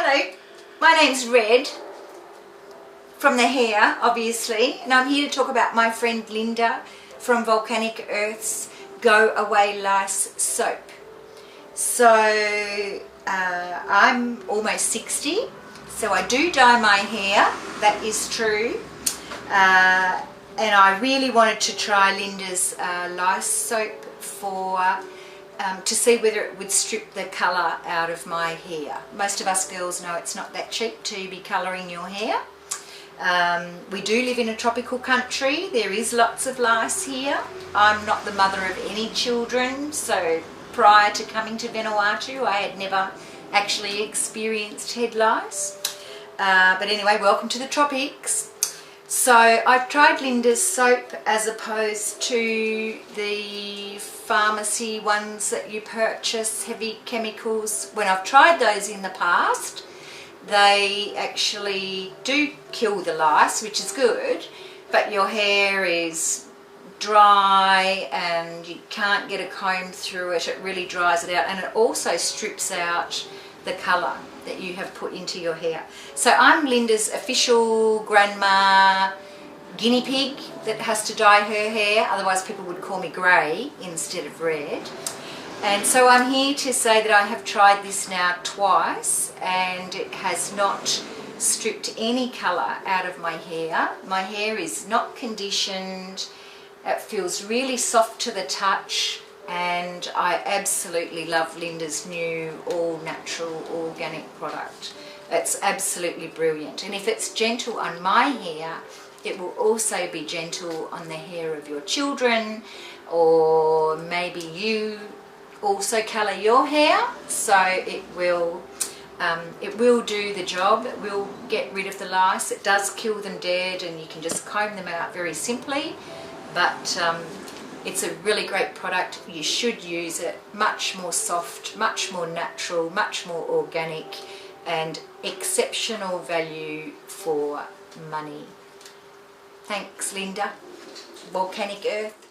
Hello, my name's Red from the hair, obviously, and I'm here to talk about my friend Linda from Volcanic Earth's Go Away Lice soap. So I'm almost 60, so I do dye my hair, that is true, and I really wanted to try Linda's lice soap for to see whether it would strip the colour out of my hair. Most of us girls know it's not that cheap to be colouring your hair. We do live in a tropical country. There is lots of lice here. I'm not the mother of any children, so prior to coming to Vanuatu I had never actually experienced head lice. But anyway, welcome to the tropics. So I've tried Linda's soap as opposed to the pharmacy ones that you purchase, heavy chemicals. When I've tried those in the past, they actually do kill the lice, which is good, but your hair is dry and you can't get a comb through it. It really dries it out, and it also strips out the colour that you have put into your hair. So I'm Linda's official grandma guinea pig that has to dye her hair, otherwise people would call me grey instead of red. And so I'm here to say that I have tried this now twice and it has not stripped any colour out of my hair. My hair is not conditioned, it feels really soft to the touch, and I absolutely love Linda's new all natural organic product. It's absolutely brilliant, and if it's gentle on my hair, it will also be gentle on the hair of your children, or maybe you also colour your hair, so it will do the job. It will get rid of the lice. It does kill them dead, and you can just comb them out very simply, but it's a really great product. You should use it. Much more soft, much more natural, much more organic, and exceptional value for money. Thanks, Linda. Volcanic Earth.